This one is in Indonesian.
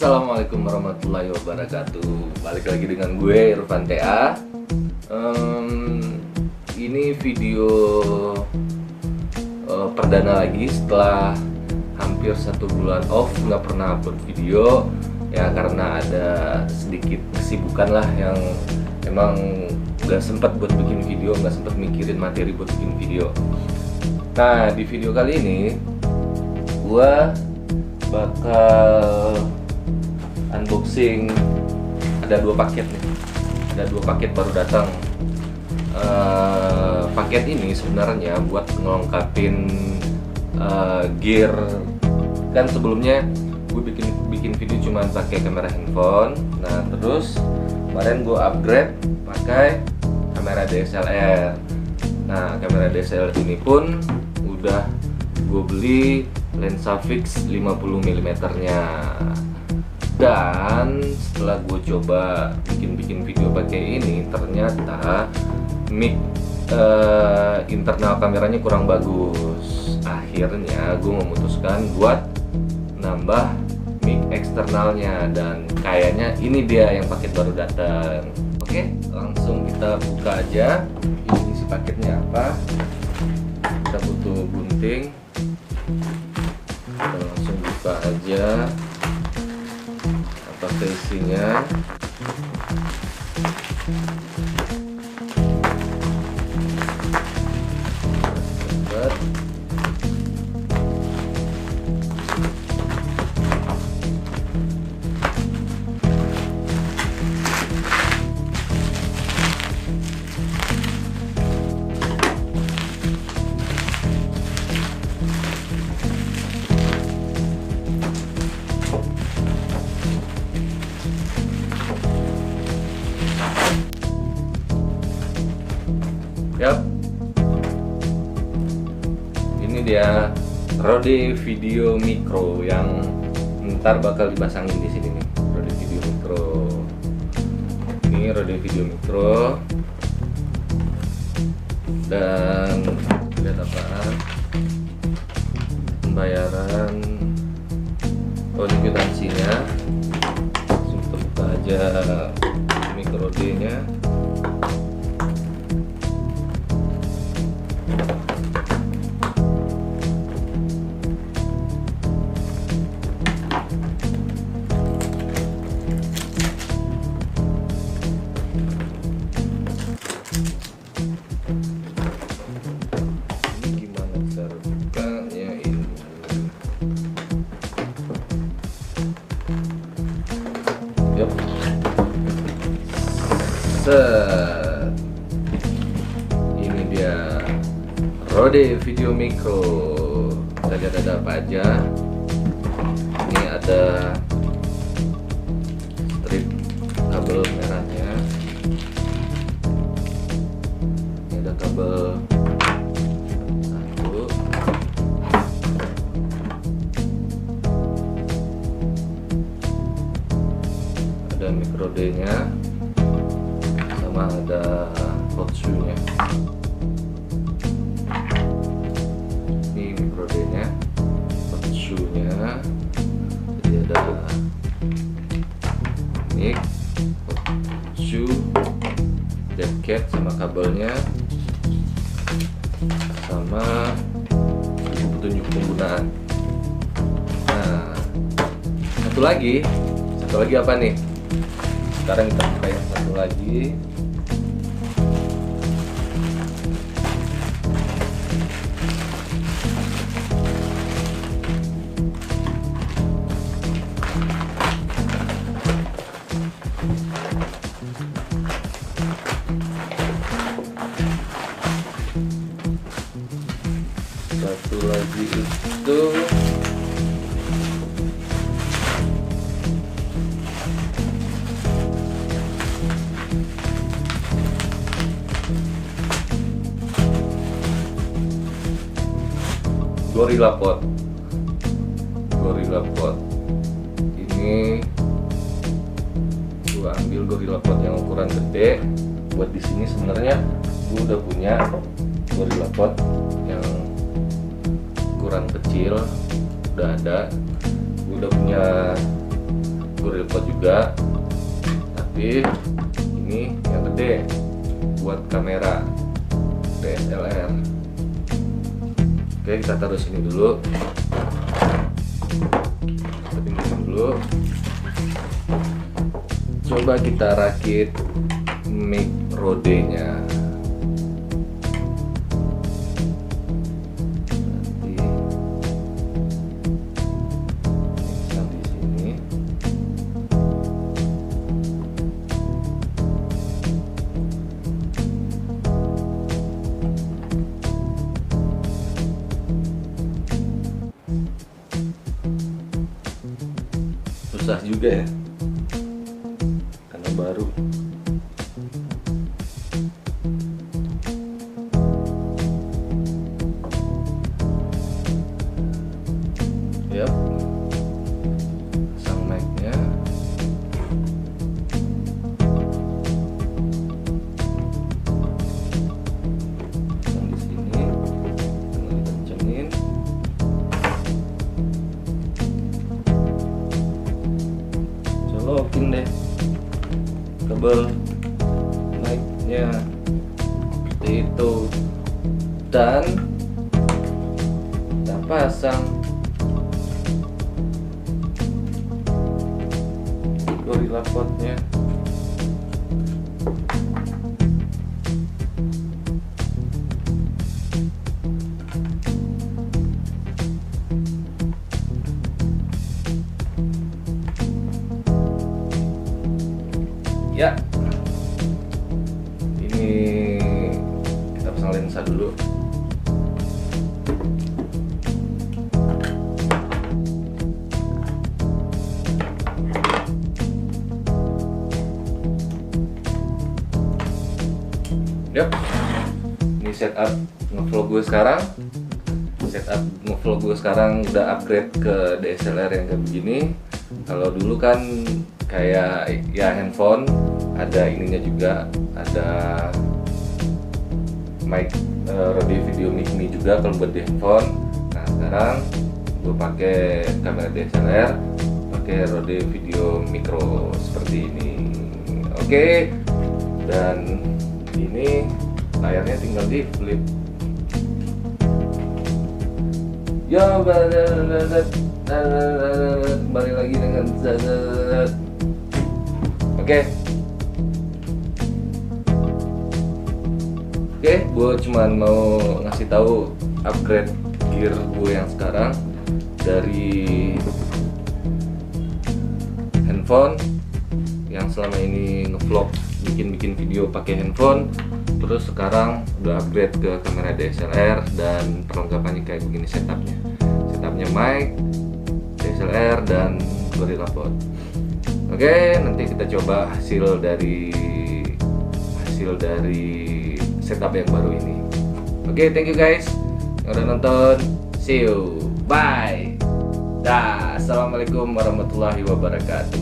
Assalamualaikum warahmatullahi wabarakatuh. Balik lagi dengan gue Irfan TA. Ini video perdana lagi setelah hampir 1 bulan off, nggak pernah upload video ya, karena ada sedikit kesibukan lah yang emang nggak sempat buat bikin video, nggak sempat mikirin materi buat bikin video. Nah, di video kali ini gue bakal unboxing. Ada 2 paket nih, ada 2 paket baru datang. Paket ini sebenarnya buat ngelengkapin gear. Kan sebelumnya gue bikin video cuma pakai kamera handphone. Nah, terus kemarin gue upgrade pakai kamera DSLR. Nah, kamera DSLR ini pun udah gue beli lensa fix 50 mm nya. Dan setelah gue coba bikin video pakai ini, ternyata mic internal kameranya kurang bagus. Akhirnya gue memutuskan buat nambah mic eksternalnya, dan kayaknya ini dia yang paket baru datang. Oke, langsung kita buka aja. Ini isi paketnya apa? Kita butuh gunting. Kita langsung buka aja apa isinya. Yap, ini dia Rode Video Micro yang ntar bakal dipasangin di sini nih. Rode Video Micro. Ini Rode Video Micro. Dan lihat apaan? Pembayaran, ini kwitansinya. Langsung kita buka aja micro D-nya. Yep. Ini dia Rode Video Micro. Kita lihat ada apa aja. Ini ada strip kabel merahnya. Ini ada kabel satu. Ada micro D-nya, sama ada hot shoe-nya. Ini micro D-nya, hot shoe-nya. Jadi ada mic, hot shoe, dead cat sama kabelnya, sama buku petunjuk penggunaan. Nah, satu lagi apa nih? Sekarang kita buka yang satu lagi. Satu lagi itu Gorilla Pod. Ini gua ambil Gorilla Pod yang ukuran gede. Buat di sini sebenarnya gua udah punya Gorilla Pod yang ukuran kecil, udah ada. Gua udah punya Gorilla Pod juga, tapi ini yang gede buat kamera DSLR. Oke, kita taruh sini dulu. Seperti ini dulu. Coba kita rakit mic Rode-nya. Susah juga ya, karena baru. Yap, pasang mic-nya. Pasang di sini, dikencengin. Colokin deh kabel mic-nya seperti itu, dan kita pasang Gorilla Pod-nya. Ya, ini kita pasang lensa dulu. Yap, ini setup ngevlog gue sekarang. Setup ngevlog gue sekarang udah upgrade ke DSLR yang kayak begini. Kalau dulu kan kayak ya handphone, ada ininya juga, ada mic Rode Video Mic ini juga kalau buat di handphone. Nah sekarang gue pakai kamera DSLR, pakai Rode Video Micro seperti ini. Oke, dan ini layarnya tinggal di flip. Ya, kembali lagi dengan zazat. Oke, gue cuman mau ngasih tahu upgrade gear gue yang sekarang dari handphone yang selama ini ngevlog, bikin video pakai handphone, terus sekarang udah upgrade ke kamera DSLR dan perlengkapannya kayak begini setupnya mic, DSLR dan Gorilla Pod. Oke, nanti kita coba hasil dari setup yang baru ini. Oke, thank you guys yang udah nonton. See you, bye. Dah, assalamualaikum warahmatullahi wabarakatuh.